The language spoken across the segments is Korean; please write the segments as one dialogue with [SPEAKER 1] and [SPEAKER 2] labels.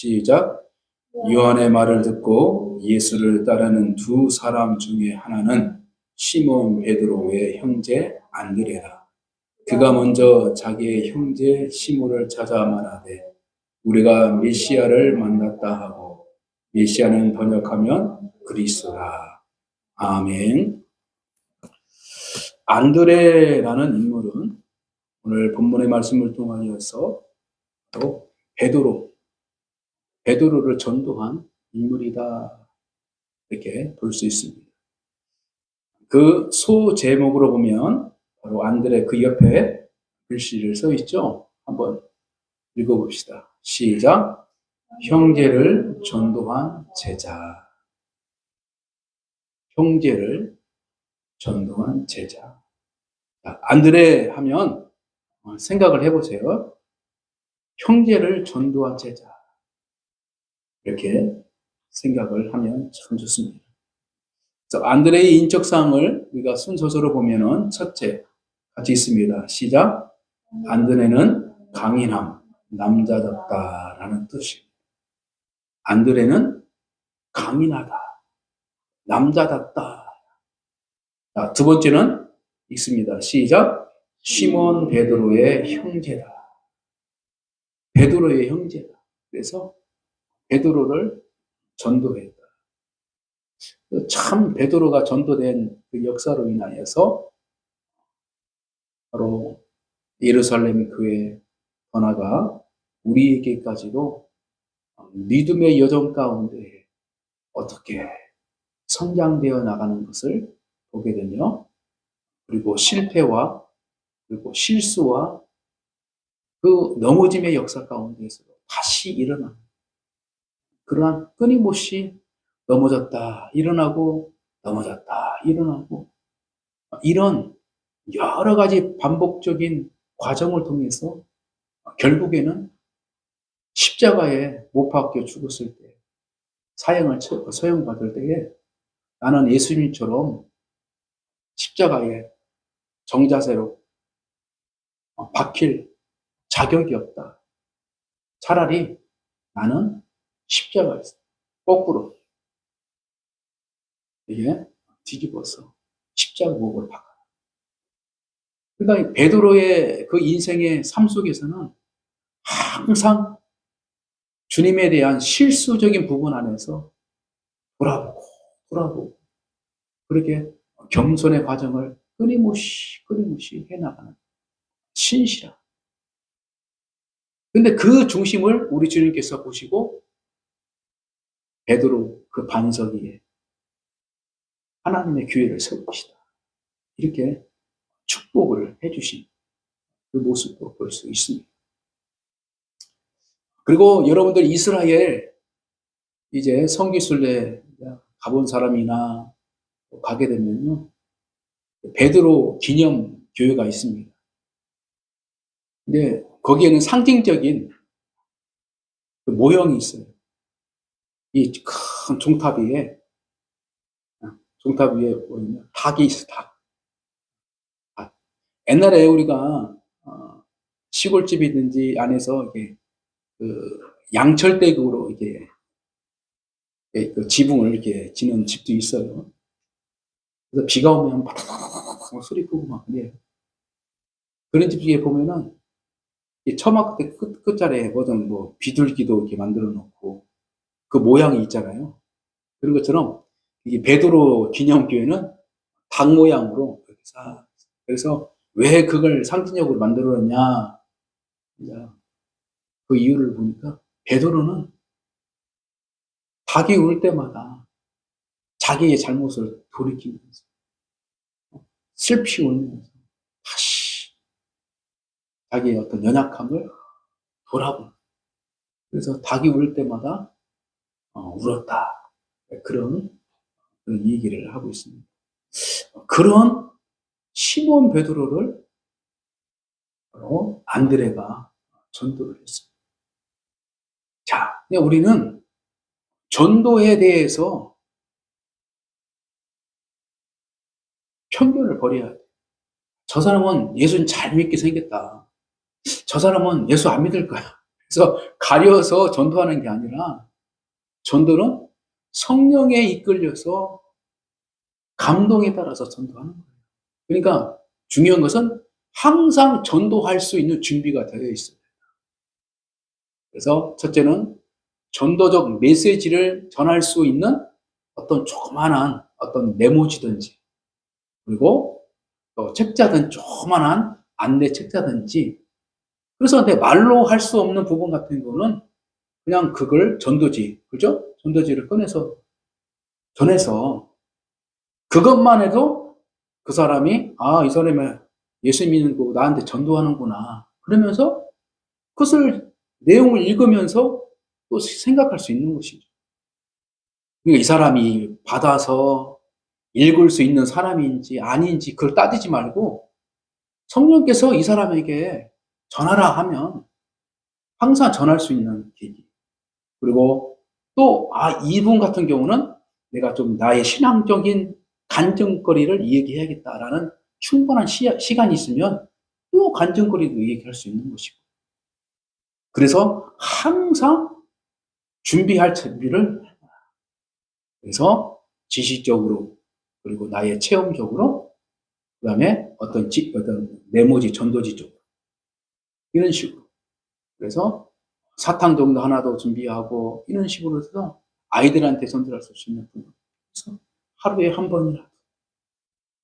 [SPEAKER 1] 시작. 요한의 말을 듣고 예수를 따르는 두 사람 중에 하나는 시몬 베드로의 형제 안드레라. 그가 먼저 자기의 형제 시몬을 찾아 말하되 우리가 메시아를 만났다 하고, 메시아는 번역하면 그리스도라. 아멘. 안드레라는 인물은 오늘 본문의 말씀을 통하여서 바로 베드로를 전도한 인물이다, 이렇게 볼 수 있습니다. 그 소제목으로 보면 바로 안드레 그 옆에 글씨를 써 있죠. 한번 읽어봅시다. 시작. 형제를 전도한 제자. 형제를 전도한 제자. 안드레 하면 생각을 해보세요. 형제를 전도한 제자. 이렇게 생각을 하면 참 좋습니다. 그래서 안드레의 인적사항을 우리가 순서대로 보면은 첫째, 같이 있습니다. 시작. 안드레는 강인함, 남자답다라는 뜻입니다. 안드레는 강인하다, 남자답다. 자, 두 번째는 있습니다. 시작. 시몬 베드로의 형제다. 베드로의 형제다. 그래서 베드로를 전도했다. 참 베드로가 전도된 그 역사로 인하여서 바로 예루살렘 교회 더 나아가 우리에게까지도 믿음의 여정 가운데 어떻게 성장되어 나가는 것을 보게 되며, 그리고 실패와 그리고 실수와 그 넘어짐의 역사 가운데서 다시 일어나는, 그러한 끊임없이 넘어졌다 일어나고 넘어졌다 일어나고, 이런 여러 가지 반복적인 과정을 통해서 결국에는 십자가에 못 박혀 죽었을 때, 서형받을 때에 나는 예수님처럼 십자가에 정자세로 박힐 자격이 없다. 차라리 나는 십자가에서 거꾸로 이게 뒤집어서 십자가 목을 박아. 그러니까 베드로의 그 인생의 삶 속에서는 항상 주님에 대한 실수적인 부분 안에서 돌아보고 그렇게 겸손의 과정을 끊임없이 해나가는 신실한. 근데 그 중심을 우리 주님께서 보시고 베드로 그 반석 위에 하나님의 교회를 세우시다, 이렇게 축복을 해주신 그 모습도 볼 수 있습니다. 그리고 여러분들 이스라엘 이제 성지순례 가본 사람이나 가게 되면요, 베드로 기념 교회가 있습니다. 근데 거기에는 상징적인 그 모형이 있어요. 이 큰 종탑 위에 보이면 닭이 있어, 닭. 옛날에 우리가 시골집이든지 안에서 이렇게 그 양철대구로 이렇게 그 지붕을 이렇게 지는 집도 있어요. 그래서 비가 오면 바다다다다 소리 크고 막 그래요. 그런 집 중에 보면은 처막 끝자리에 뭐든 뭐 비둘기도 이렇게 만들어 놓고 그 모양이 있잖아요. 그런 것처럼 이게 베드로 기념교회는 닭 모양으로 이렇게 싹. 그래서 왜 그걸 상징적으로 만들었냐? 그 이유를 보니까 베드로는 닭이 울 때마다 자기의 잘못을 돌이키면서 슬피 울면서 다시 자기의 어떤 연약함을 돌아보는. 그래서 닭이 울 때마다 울었다. 그런 얘기를 하고 있습니다. 그런 시몬 베드로를 바로 안드레가 전도를 했습니다. 자, 우리는 전도에 대해서 편견을 버려야 돼. 저 사람은 예수는 잘 믿게 생겼다. 저 사람은 예수 안 믿을 거야. 그래서 가려서 전도하는 게 아니라 전도는 성령에 이끌려서 감동에 따라서 전도하는 거예요. 그러니까 중요한 것은 항상 전도할 수 있는 준비가 되어 있어요. 그래서 첫째는 전도적 메시지를 전할 수 있는 어떤 조그만한 어떤 메모지든지, 그리고 또 책자든 조그만한 안내 책자든지, 그래서 내 말로 할 수 없는 부분 같은 경우는 그냥 그걸 전도지, 그죠? 전도지를 꺼내서 전해서 그것만 해도 그 사람이, 아, 이 사람이 예수 믿는 거 나한테 전도하는구나. 그러면서 그것을 내용을 읽으면서 또 생각할 수 있는 것이죠. 그러니까 이 사람이 받아서 읽을 수 있는 사람인지 아닌지 그걸 따지지 말고 성령께서 이 사람에게 전하라 하면 항상 전할 수 있는 계기. 그리고 또, 아, 이분 같은 경우는 내가 좀 나의 신앙적인 간증거리를 얘기해야겠다라는 충분한 시간이 있으면 또 간증거리도 얘기할 수 있는 것이고. 그래서 항상 준비할 준비를, 그래서 지식적으로, 그리고 나의 체험적으로, 그 다음에 어떤 메모지, 전도지 쪽으로. 이런 식으로. 그래서 사탕 정도 하나도 준비하고, 이런 식으로 해서 아이들한테 전달할 수 있는 부분. 그래서 하루에 한 번이라도,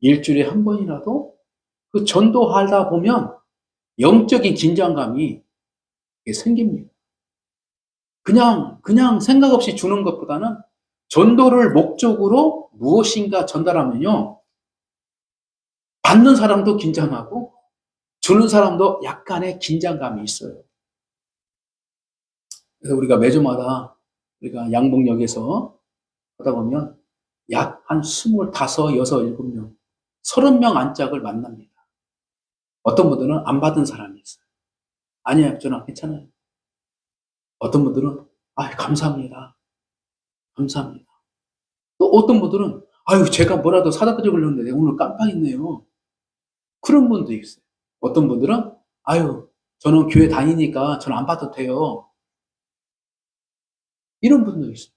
[SPEAKER 1] 일주일에 한 번이라도 그 전도하다 보면 영적인 긴장감이 생깁니다. 그냥 생각 없이 주는 것보다는 전도를 목적으로 무엇인가 전달하면요, 받는 사람도 긴장하고 주는 사람도 약간의 긴장감이 있어요. 그래서 우리가 매주마다 우리가 양봉역에서 하다 보면 약 한 25, 6, 7명, 30명 안짝을 만납니다. 어떤 분들은 안 받은 사람이 있어요. 아니에요, 저는 괜찮아요. 어떤 분들은, 아, 감사합니다. 감사합니다. 또 어떤 분들은, 아유, 제가 뭐라도 사다 드리려고 했는데 오늘 깜빡했네요. 그런 분도 있어요. 어떤 분들은, 아유, 저는 교회 다니니까 저는 안 받아도 돼요. 이런 분도 있어요.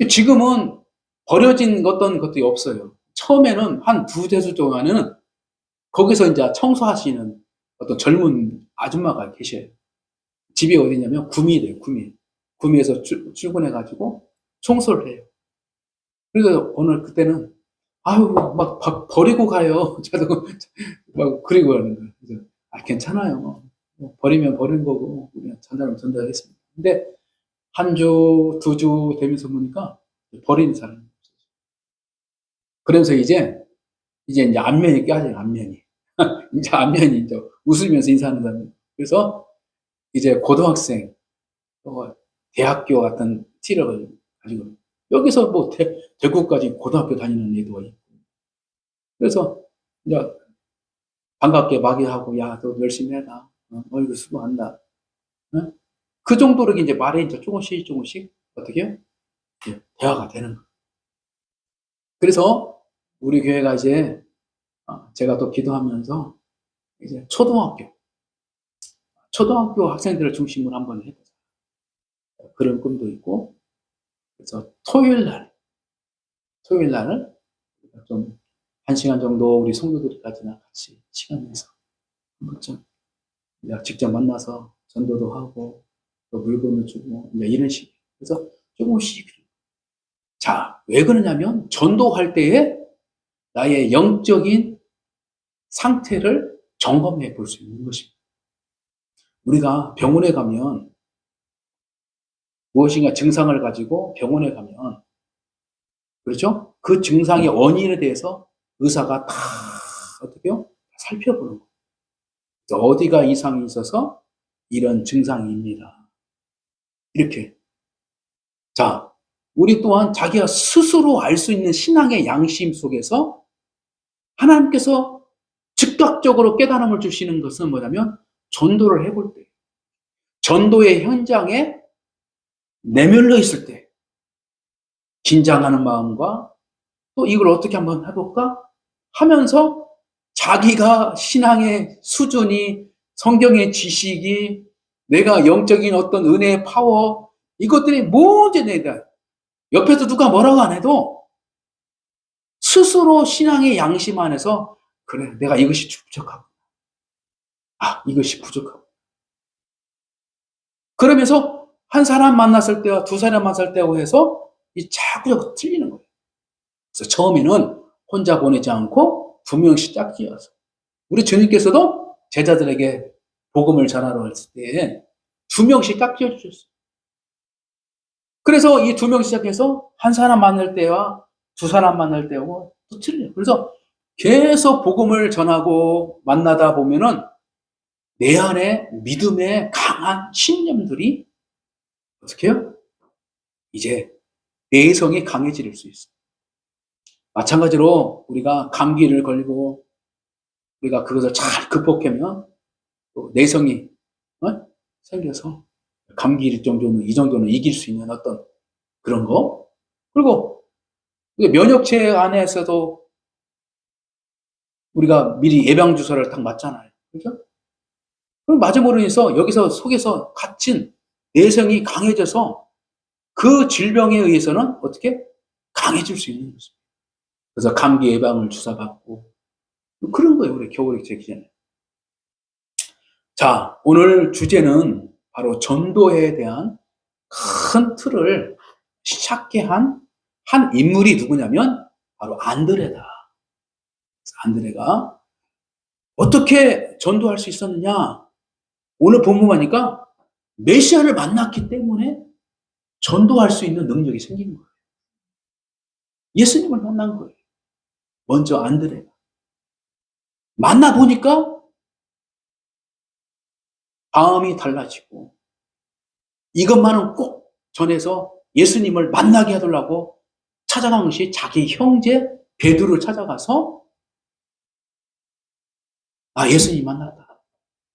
[SPEAKER 1] 지금은 버려진 어떤 것들이 없어요. 처음에는 한 두대수 동안은 거기서 이제 청소하시는 어떤 젊은 아줌마가 계셔요. 집이 어디냐면 구미래요, 구미. 구미에서 출근해가지고 청소를 해요. 그래서 오늘 그때는, 아유, 막 버리고 가요. 저도 막 그리고 하는 거예요. 그래서, 아, 괜찮아요. 뭐 버리면 버린 거고, 그냥 전달하면 전달하겠습니다. 근데 한 주, 두 주 되면서 보니까 버리는 사람이 없어요. 그래서 이제 안면이 껴져요, 안면이. 이제 안면이 이제 웃으면서 인사하는 사람이. 그래서 이제 고등학생, 대학교 같은 티를 가지고, 여기서 뭐 대구까지 고등학교 다니는 애도 있고. 그래서 이제 반갑게 막이하고, 야, 너 열심히 해라. 이거 수고한다. 어? 그 정도로 이제 말에 이제 조금씩 어떻게 해요? 대화가 되는 거예요. 그래서 우리 교회가 이제, 제가 또 기도하면서 이제 초등학교 학생들을 중심으로 한번 해보자. 그런 꿈도 있고, 그래서 토요일 날을 좀 1시간 정도 우리 성도들까지나 같이 시간 내서 한번 좀 직접 만나서 전도도 하고 또 물건을 주고 이제 이런 식. 그래서 조금씩. 자, 왜 그러냐면 전도할 때에 나의 영적인 상태를 점검해 볼 수 있는 것입니다. 우리가 병원에 가면 무엇인가 증상을 가지고 병원에 가면, 그렇죠? 그 증상의 원인에 대해서 의사가 다 어떻게요? 살펴보는 거예요. 어디가 이상이 있어서 이런 증상입니다. 이렇게. 자, 우리 또한 자기가 스스로 알 수 있는 신앙의 양심 속에서 하나님께서 즉각적으로 깨달음을 주시는 것은 뭐냐면 전도를 해볼 때, 전도의 현장에 내몰려 있을 때 긴장하는 마음과 또 이걸 어떻게 한번 해볼까 하면서 자기가 신앙의 수준이, 성경의 지식이, 내가 영적인 어떤 은혜의 파워, 이것들이 모두 내가 옆에서 누가 뭐라고 안 해도 스스로 신앙의 양심 안에서 그래, 내가 이것이 부족하고, 이것이 부족하고. 그러면서 한 사람 만났을 때와 두 사람 만났을 때하고 해서 이 자꾸 틀리는 거예요. 그래서 처음에는 혼자 보내지 않고 두 명씩 짝지어서. 우리 주님께서도 제자들에게 복음을 전하러 했을 때 두 명씩 짝지어 주셨어요. 그래서 이 두 명 시작해서 한 사람 만날 때와 두 사람 만날 때하고 또 틀려요. 그래서 계속 복음을 전하고 만나다 보면은 내 안에 믿음의 강한 신념들이 어떻게 해요? 이제 내성이 강해질 수 있어요. 마찬가지로 우리가 감기를 걸리고 우리가 그것을 잘 극복하면 또 내성이 생겨서 감기 정도는 이 정도는 이길 수 있는 어떤 그런 거. 그리고 면역체 안에서도 우리가 미리 예방 주사를 딱 맞잖아요. 그렇죠? 그럼 맞음으로 인해서 여기서 속에서 갇힌 내성이 강해져서 그 질병에 의해서는 어떻게 강해질 수 있는 거죠. 그래서 감기 예방을 주사받고 그런 거예요. 우리 겨울에 되기 전에. 자, 오늘 주제는 바로 전도에 대한 큰 틀을 시작게 한 인물이 누구냐면 바로 안드레다. 안드레가 어떻게 전도할 수 있었느냐? 오늘 본문 보니까 메시아를 만났기 때문에 전도할 수 있는 능력이 생긴 거예요. 예수님을 만난 거예요. 먼저 안드레가. 만나보니까 마음이 달라지고 이것만은 꼭 전해서 예수님을 만나게 해달라고 찾아간 것이 자기 형제 베드로를 찾아가서 예수님 만났다.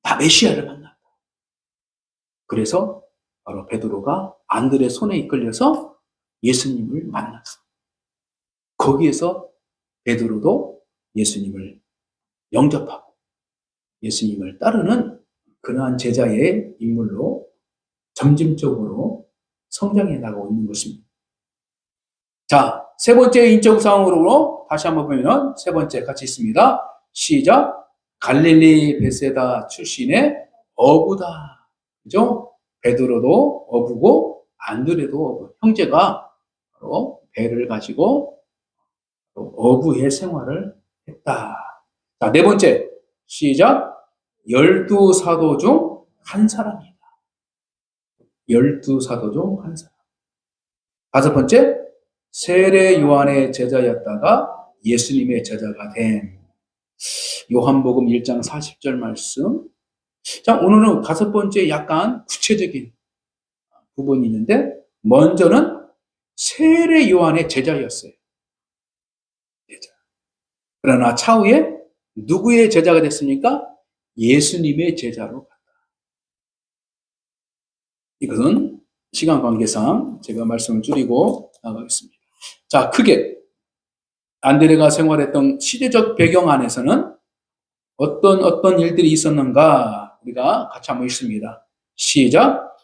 [SPEAKER 1] 나 메시아를 만났다. 그래서 바로 베드로가 안드레 손에 이끌려서 예수님을 만났어. 거기에서 베드로도 예수님을 영접하고 예수님을 따르는 그러한 제자의 인물로 점진적으로 성장해 나가고 있는 것입니다. 자, 세 번째 인적 상황으로 다시 한번 보면 세 번째 같이 있습니다. 시작. 갈릴리 베세다 출신의 어부다. 그죠? 베드로도 어부고 안드레도 어부. 형제가 바로 배를 가지고 어부의 생활을 했다. 자, 네 번째. 시작. 12사도 중 한 사람이다. 12사도 중 한 사람. 다섯 번째. 세례 요한의 제자였다가 예수님의 제자가 된 요한복음 1장 40절 말씀. 자, 오늘은 다섯 번째 약간 구체적인 부분이 있는데 먼저는 세례 요한의 제자였어요. 제자. 그러나 차후에 누구의 제자가 됐습니까? 예수님의 제자로 갔다. 이것은 시간 관계상 제가 말씀을 줄이고 나가겠습니다. 자, 크게 안드레가 생활했던 시대적 배경 안에서는 어떤 일들이 있었는가 우리가 같이 한번 읽습니다. 시작.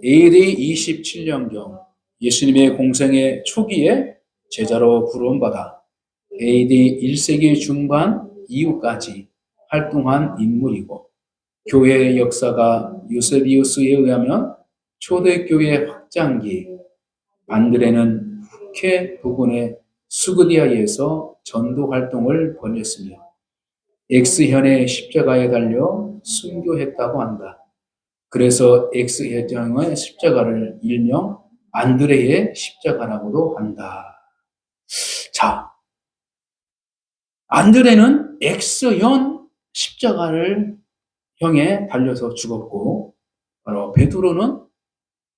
[SPEAKER 1] AD 27년경 예수님의 공생의 초기에 제자로 부름받아 AD 1세기 중반 이후까지 활동한 인물이고 교회의 역사가 유세비우스에 의하면 초대교회 확장기 안드레는 북해 부근의 수그디아에서 전도 활동을 벌였으며 X현의 십자가에 달려 순교했다고 한다. 그래서 X현의 십자가를 일명 안드레의 십자가라고도 한다. 자, 안드레는 X현 십자가를 형에 달려서 죽었고 바로 베드로는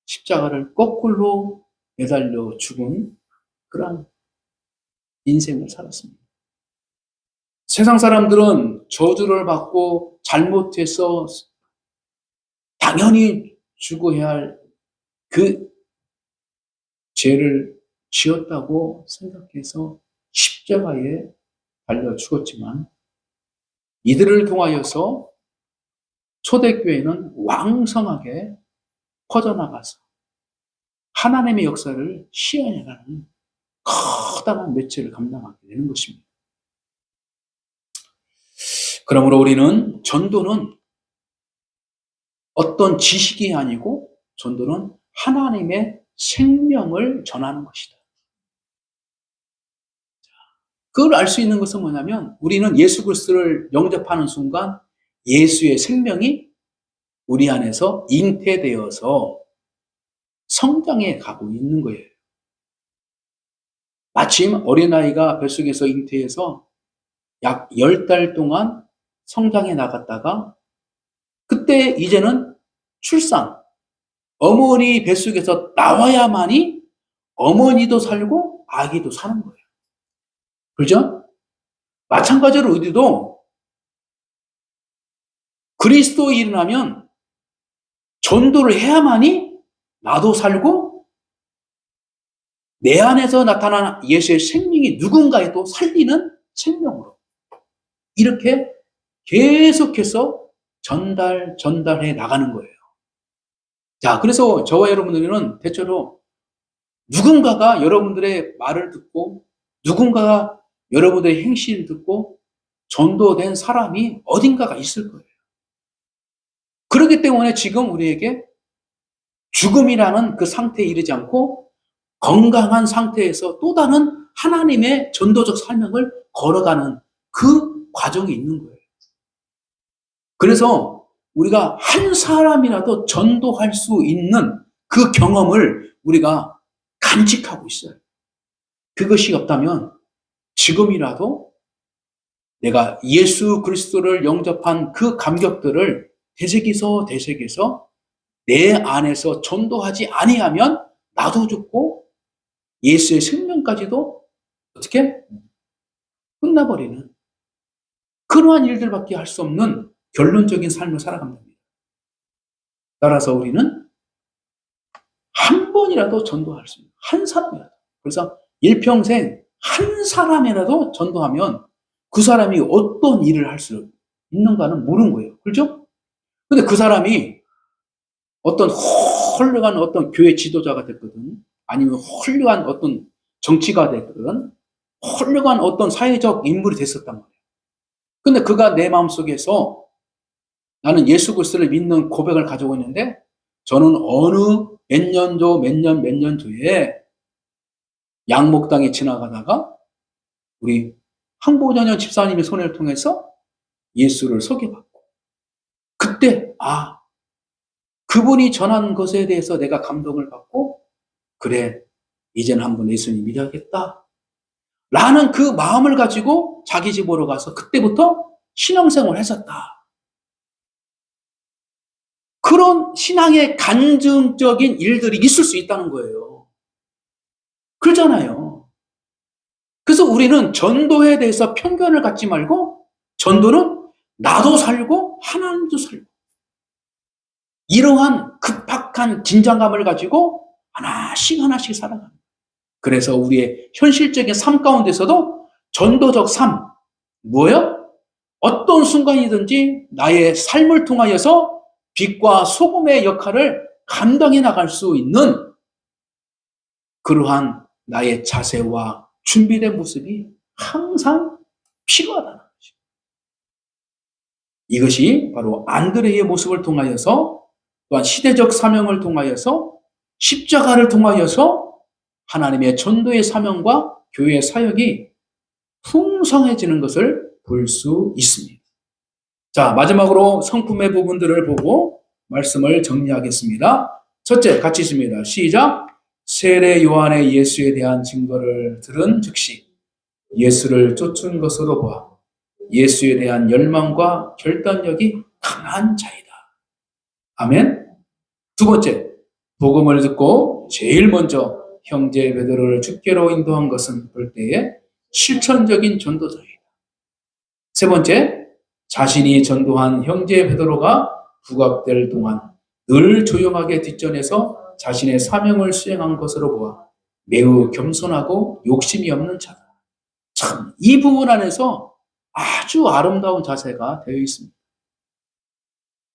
[SPEAKER 1] 십자가를 거꾸로 매달려 죽은 그런 인생을 살았습니다. 세상 사람들은 저주를 받고 잘못해서 당연히 죽어야 할 그 죄를 지었다고 생각해서 십자가에 달려 죽었지만 이들을 통하여서 초대교회는 왕성하게 퍼져나가서 하나님의 역사를 시행해가는 커다란 매체를 감당하게 되는 것입니다. 그러므로 우리는 전도는 어떤 지식이 아니고 전도는 하나님의 생명을 전하는 것이다. 그걸 알 수 있는 것은 뭐냐면 우리는 예수 그리스도를 영접하는 순간 예수의 생명이 우리 안에서 잉태되어서 성장해 가고 있는 거예요. 마침 어린아이가 뱃속에서 잉태해서 약 10달 동안 성장해 나갔다가 그때 이제는 출산, 어머니 뱃속에서 나와야만이 어머니도 살고 아기도 사는 거예요. 그죠? 마찬가지로 우리도 그리스도인이라면 전도를 해야만이 나도 살고 내 안에서 나타나는 예수의 생명이 누군가에 또 살리는 생명으로 이렇게 계속해서 전달해 나가는 거예요. 자, 그래서 저와 여러분들은 대체로 누군가가 여러분들의 말을 듣고 누군가가 여러분들의 행실을 듣고 전도된 사람이 어딘가가 있을 거예요. 그렇기 때문에 지금 우리에게 죽음이라는 그 상태에 이르지 않고 건강한 상태에서 또 다른 하나님의 전도적 사명을 걸어가는 그 과정이 있는 거예요. 그래서 우리가 한 사람이라도 전도할 수 있는 그 경험을 우리가 간직하고 있어요. 그것이 없다면 지금이라도 내가 예수 그리스도를 영접한 그 감격들을 되새겨서 내 안에서 전도하지 아니하면 나도 죽고 예수의 생명까지도 어떻게 끝나버리는 그러한 일들밖에 할 수 없는 결론적인 삶을 살아갑니다. 따라서 우리는 한 번이라도 전도할 수 있는 한 사람이라도 그래서 일평생 한 사람이라도 전도하면 그 사람이 어떤 일을 할 수 있는가는 모르는 거예요. 그렇죠? 근데 그 사람이 어떤 훌륭한 어떤 교회 지도자가 됐거든 아니면 훌륭한 어떤 정치가 됐거든 훌륭한 어떤 사회적 인물이 됐었단 말이에요. 근데 그가 내 마음속에서 나는 예수 그리스도를 믿는 고백을 가지고 있는데 저는 어느 몇 년 뒤에 양목당에 지나가다가 우리 항보전현 집사님의 손해를 통해서 예수를 소개받고 그때 그분이 전한 것에 대해서 내가 감동을 받고 그래 이제는 한번 예수님 믿어야겠다 라는 그 마음을 가지고 자기 집으로 가서 그때부터 신앙생활을 했었다. 그런 신앙의 간증적인 일들이 있을 수 있다는 거예요. 그렇잖아요. 그래서 우리는 전도에 대해서 편견을 갖지 말고 전도는 나도 살고 하나님도 살고 이러한 급박한 긴장감을 가지고 하나씩 살아가는 거예요. 그래서 우리의 현실적인 삶 가운데서도 전도적 삶 뭐예요? 어떤 순간이든지 나의 삶을 통하여서 빛과 소금의 역할을 감당해 나갈 수 있는 그러한 나의 자세와 준비된 모습이 항상 필요하다는 거죠. 이것이 바로 안드레의 모습을 통하여서 또한 시대적 사명을 통하여서 십자가를 통하여서 하나님의 전도의 사명과 교회의 사역이 풍성해지는 것을 볼 수 있습니다. 자, 마지막으로 성품의 부분들을 보고 말씀을 정리하겠습니다. 첫째, 같이 있습니다. 시작. 세례 요한의 예수에 대한 증거를 들은 즉시 예수를 쫓은 것으로 보아 예수에 대한 열망과 결단력이 강한 자이다. 아멘. 두 번째, 복음을 듣고 제일 먼저 형제 베드로를 주께로 인도한 것은 볼 때에 실천적인 전도자이다. 세 번째, 자신이 전도한 형제 베드로가 부각될 동안 늘 조용하게 뒷전에서 자신의 사명을 수행한 것으로 보아 매우 겸손하고 욕심이 없는 자다. 참, 이 부분 안에서 아주 아름다운 자세가 되어 있습니다.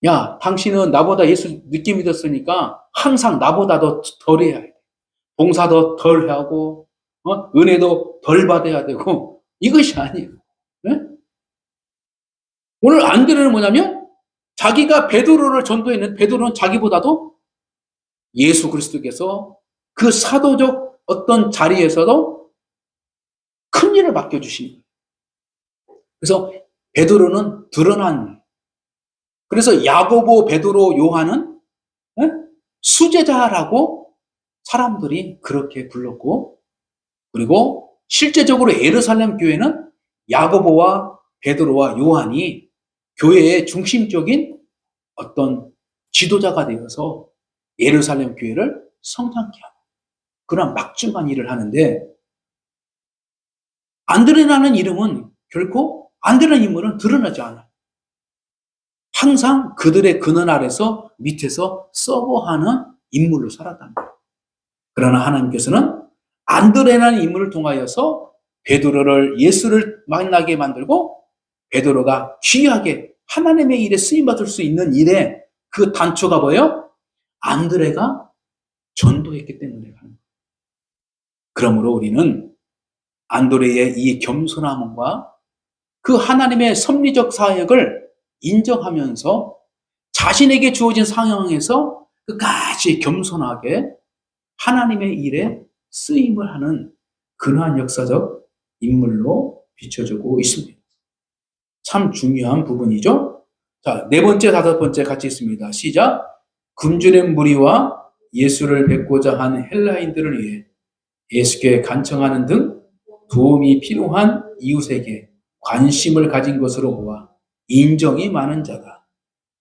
[SPEAKER 1] 야, 당신은 나보다 예수 늦게 믿었으니까 항상 나보다 더 덜해야 해. 봉사도 덜 하고, 은혜도 덜 받아야 되고, 이것이 아니에요. 네? 오늘 안드레는 뭐냐면, 자기가 베드로를 전도했는 베드로는 자기보다도 예수 그리스도께서 그 사도적 어떤 자리에서도 큰 일을 맡겨주신 거예요. 그래서 베드로는 드러난, 그래서 야고보, 베드로, 요한은 수제자라고 사람들이 그렇게 불렀고, 그리고 실제적으로 예루살렘 교회는 야고보와 베드로와 요한이 교회의 중심적인 어떤 지도자가 되어서 예루살렘 교회를 성장케 하고 그런 막중한 일을 하는데, 안드레라는 이름은 결코 안드레라는 인물은 드러나지 않아요. 항상 그들의 그늘 아래서 밑에서 서버하는 인물로 살았다는 거예요. 그러나 하나님께서는 안드레라는 인물을 통하여서 베드로를 예수를 만나게 만들고 베드로가 귀하게 하나님의 일에 쓰임받을 수 있는 일에 그 단초가 뭐예요? 안드레가 전도했기 때문에 가는 거예요. 그러므로 우리는 안드레의 이 겸손함과 그 하나님의 섭리적 사역을 인정하면서 자신에게 주어진 상황에서 끝까지 겸손하게 하나님의 일에 쓰임을 하는 그러한 역사적 인물로 비춰지고 있습니다. 참 중요한 부분이죠. 자, 네 번째, 다섯 번째 같이 있습니다. 시작. 굶주린 무리와 예수를 뵙고자 한 헬라인들을 위해 예수께 간청하는 등 도움이 필요한 이웃에게 관심을 가진 것으로 보아 인정이 많은 자다.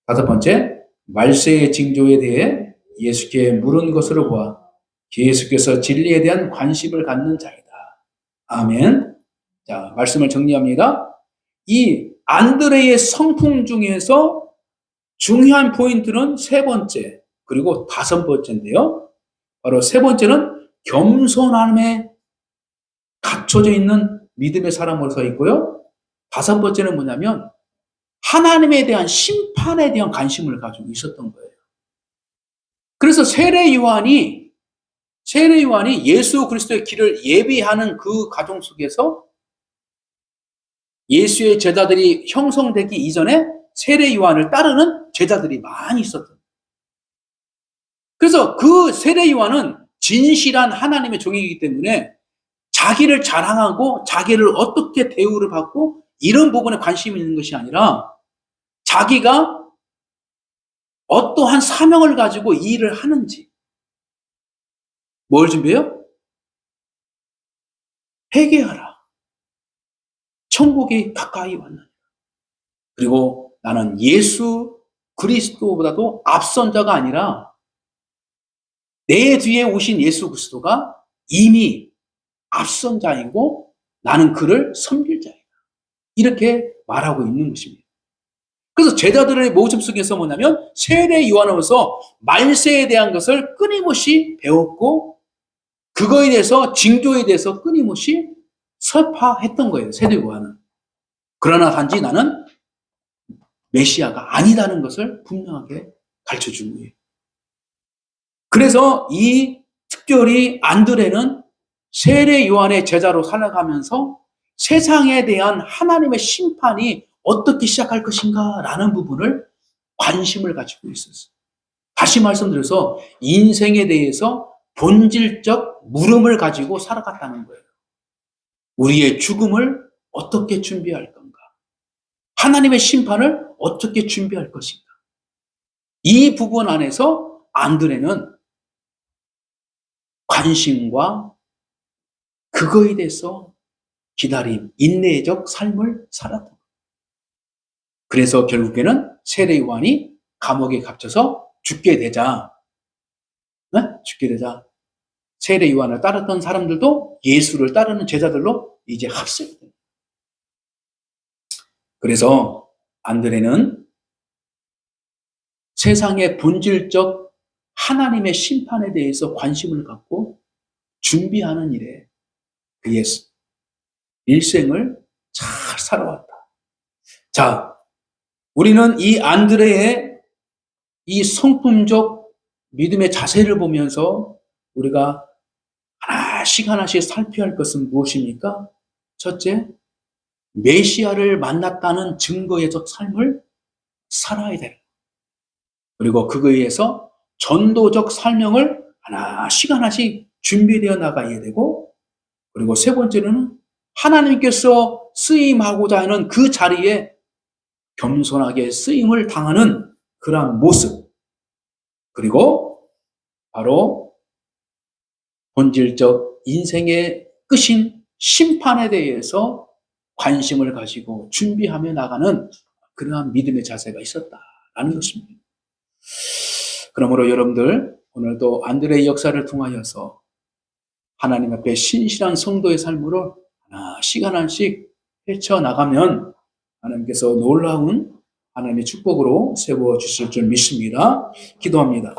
[SPEAKER 1] 다섯 번째, 말세의 징조에 대해 예수께 물은 것으로 보아 예수께서 진리에 대한 관심을 갖는 자이다. 아멘. 자, 말씀을 정리합니다. 이 안드레의 성품 중에서 중요한 포인트는 세 번째, 그리고 다섯 번째인데요. 바로 세 번째는 겸손함에 갖춰져 있는 믿음의 사람으로 서 있고요. 다섯 번째는 뭐냐면 하나님에 대한 심판에 대한 관심을 가지고 있었던 거예요. 그래서 세례 요한이 예수 그리스도의 길을 예비하는 그 과정 속에서 예수의 제자들이 형성되기 이전에 세례 요한을 따르는 제자들이 많이 있었던 거예요. 그래서 그 세례 요한은 진실한 하나님의 종이기 때문에 자기를 자랑하고 자기를 어떻게 대우를 받고 이런 부분에 관심이 있는 것이 아니라 자기가 어떠한 사명을 가지고 이 일을 하는지, 뭘 준비해요? 회개하라. 천국이 가까이 왔느니라. 그리고 나는 예수 그리스도보다도 앞선 자가 아니라 내 뒤에 오신 예수 그리스도가 이미 앞선 자이고 나는 그를 섬길 자이다. 이렇게 말하고 있는 것입니다. 그래서 제자들의 모습 속에서 뭐냐면 세례 요한으로서 말세에 대한 것을 끊임없이 배웠고 그거에 대해서 징조에 대해서 끊임없이 설파했던 거예요. 세례 요한은. 그러나 단지 나는 메시아가 아니다는 것을 분명하게 가르쳐준 거예요. 그래서 이 특별히 안드레는 세례 요한의 제자로 살아가면서 세상에 대한 하나님의 심판이 어떻게 시작할 것인가라는 부분을 관심을 가지고 있었어요. 다시 말씀드려서 인생에 대해서 본질적 물음을 가지고 살아갔다는 거예요. 우리의 죽음을 어떻게 준비할 건가? 하나님의 심판을 어떻게 준비할 것인가? 이 부분 안에서 안드레는 관심과 그거에 대해서 기다림, 인내적 삶을 살았던 거예요. 그래서 결국에는 세례 요한이 감옥에 갇혀서 죽게 되자 세례 요한을 따랐던 사람들도 예수를 따르는 제자들로 이제 합세가 됩니다. 그래서 안드레는 세상의 본질적 하나님의 심판에 대해서 관심을 갖고 준비하는 일에 그의 일생을 잘 살아왔다. 자, 우리는 이 안드레의 이 성품적 믿음의 자세를 보면서 우리가 하나씩 하나씩 살펴야 할 것은 무엇입니까? 첫째, 메시아를 만났다는 증거의적 삶을 살아야 돼요. 그리고 그거에 의해서 전도적 설명을 하나씩 하나씩 준비되어 나가야 되고, 그리고 세 번째로는 하나님께서 쓰임하고자 하는 그 자리에 겸손하게 쓰임을 당하는 그러한 모습, 그리고 바로 본질적 인생의 끝인 심판에 대해서 관심을 가지고 준비하며 나가는 그러한 믿음의 자세가 있었다라는 것입니다. 그러므로 여러분들, 오늘도 안드레의 역사를 통하여서 하나님 앞에 신실한 성도의 삶으로 하나씩 하나씩 헤쳐나가면 하나님께서 놀라운 하나님의 축복으로 세워주실 줄 믿습니다. 기도합니다.